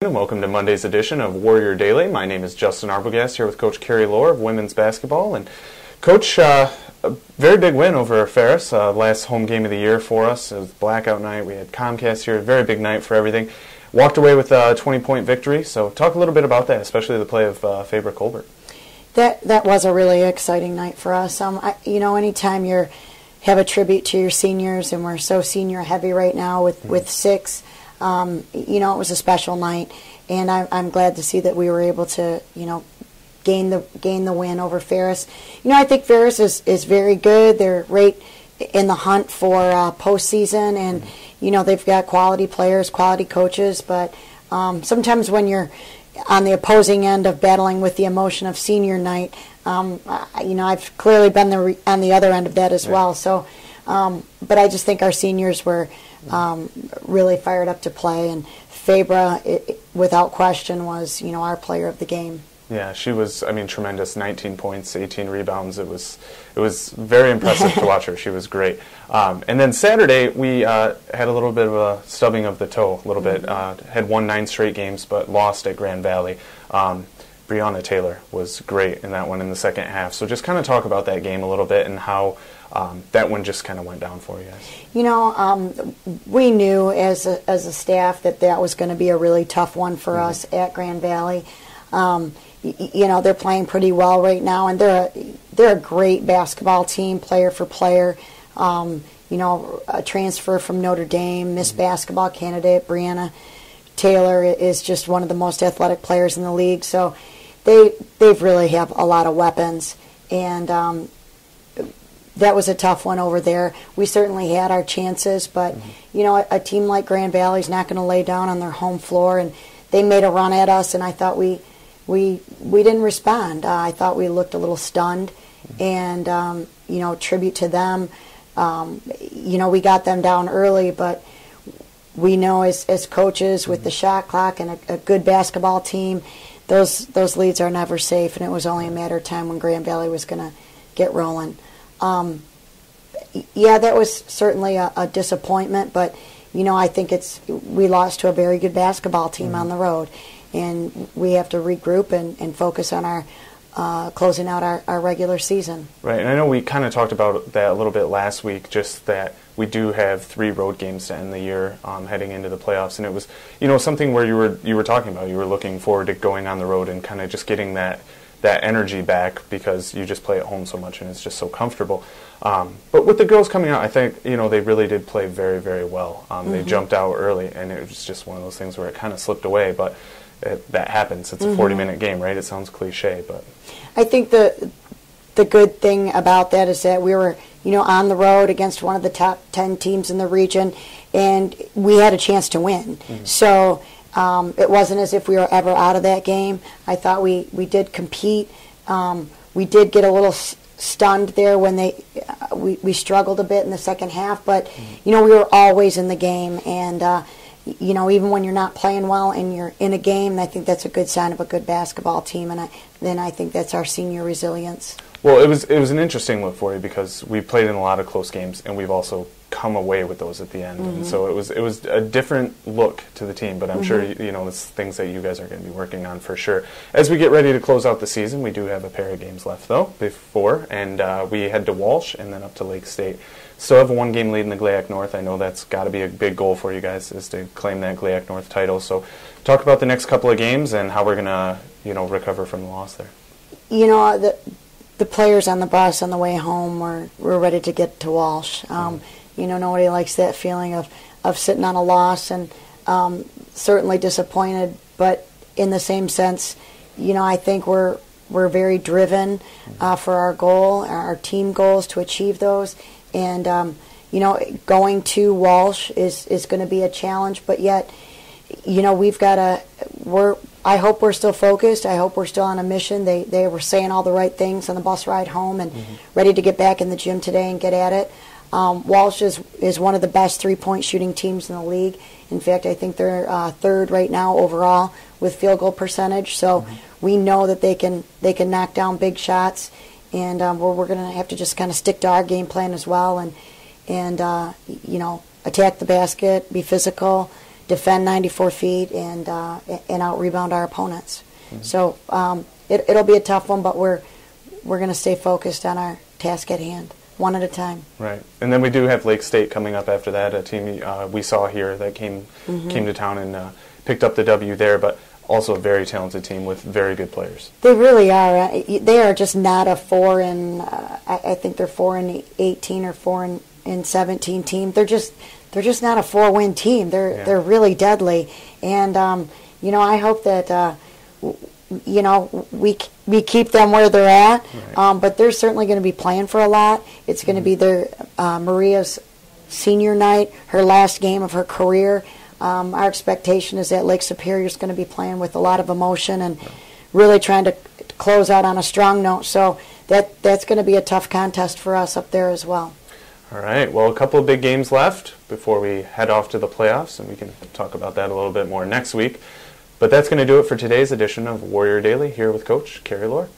And welcome to Monday's edition of Warrior Daily. My name is Justin Arbogast here with Coach Carrie Lohr of women's basketball. And Coach, a very big win over Ferris, last home game of the year for us. It was blackout night. We had Comcast here, a very big night for everything. Walked away with a 20-point victory. So talk a little bit about that, especially the play of Faber Colbert. That was a really exciting night for us. Anytime you have a tribute to your seniors, and we're so senior heavy right now with six. It was a special night, and I'm glad to see that we were able to, gain the win over Ferris. I think Ferris is very good. They're right in the hunt for postseason, and they've got quality players, quality coaches. But sometimes when you're on the opposing end of battling with the emotion of senior night, I've clearly been on the other end of that as well. So, but I just think our seniors were really fired up to play, and Fabra, without question, was our player of the game. Yeah, she was, tremendous. 19 points, 18 rebounds. It was very impressive to watch her. She was great. And then Saturday, we had a little bit of a stubbing of the toe, a little bit. Had won 9 straight games, but lost at Grand Valley. Breonna Taylor was great in that one in the second half. So just kind of talk about that game a little bit and how that one just kind of went down for you guys. We knew as a staff that was going to be a really tough one for us at Grand Valley. They're playing pretty well right now, and they're a great basketball team, player for player. A transfer from Notre Dame, Miss Basketball candidate, Breonna Taylor is just one of the most athletic players in the league. So they've really have a lot of weapons, and that was a tough one over there. We certainly had our chances, but a team like Grand Valley is not going to lay down on their home floor, and they made a run at us, and I thought we didn't respond. I thought we looked a little stunned, and tribute to them. We got them down early, but we know as coaches with the shot clock and a good basketball team, those leads are never safe, and it was only a matter of time when Grand Valley was going to get rolling. That was certainly a disappointment, but I think we lost to a very good basketball team on the road, and we have to regroup and focus on our closing out our regular season. Right, and I know we kind of talked about that a little bit last week, just that we do have 3 road games to end the year heading into the playoffs, and it was something where you were talking about. You were looking forward to going on the road and kind of just getting that energy back because you just play at home so much and it's just so comfortable. But with the girls coming out, I think they really did play very, very well. They jumped out early, and it was just one of those things where it kind of slipped away, but that happens. It's a 40-minute game, right? It sounds cliche, but I think the good thing about that is that we were on the road against one of the top 10 teams in the region, and we had a chance to win. So it wasn't as if we were ever out of that game. I thought we did compete. We did get a little stunned there when we struggled a bit in the second half, but we were always in the game, and even when you're not playing well and you're in a game, I think that's a good sign of a good basketball team, and then I think that's our senior resilience. Well, it was an interesting look for you because we played in a lot of close games, and we've also come away with those at the end. And so it was a different look to the team, but I'm sure it's things that you guys are going to be working on for sure. As we get ready to close out the season, we do have a pair of games left though before, and we head to Walsh and then up to Lake State. Still have a 1-game lead in the GLIAC North. I know that's got to be a big goal for you guys, is to claim that GLIAC North title. So talk about the next couple of games and how we're going to recover from the loss there. The players on the bus on the way home were ready to get to Walsh. Nobody likes that feeling of sitting on a loss, and certainly disappointed. But in the same sense, I think we're very driven for our goal, our team goals, to achieve those. And going to Walsh is going to be a challenge, but yet we've got to. I hope we're still focused. I hope we're still on a mission. They were saying all the right things on the bus ride home, and ready to get back in the gym today and get at it. Walsh is one of the best 3-point shooting teams in the league. In fact, I think they're 3rd right now overall with field goal percentage. So we know that they can knock down big shots, and we're going to have to just kind of stick to our game plan as well, and attack the basket, be physical, defend 94 feet and out-rebound our opponents. So it'll be a tough one, but we're going to stay focused on our task at hand, one at a time. Right. And then we do have Lake State coming up after that, a team we saw here that came to town and picked up the W there, but also a very talented team with very good players. They really are. They are just not a 4 and I think they're 4 and 18 or 4 and 17 team. They're just not a 4-win team. They're really deadly, and I hope that we keep them where they're at. Right. But they're certainly going to be playing for a lot. It's going to be their Maria's senior night, her last game of her career. Our expectation is that Lake Superior is going to be playing with a lot of emotion and really trying to close out on a strong note. So that's going to be a tough contest for us up there as well. All right. Well, a couple of big games left before we head off to the playoffs, and we can talk about that a little bit more next week. But that's going to do it for today's edition of Warrior Daily here with Coach Carrie Lohr.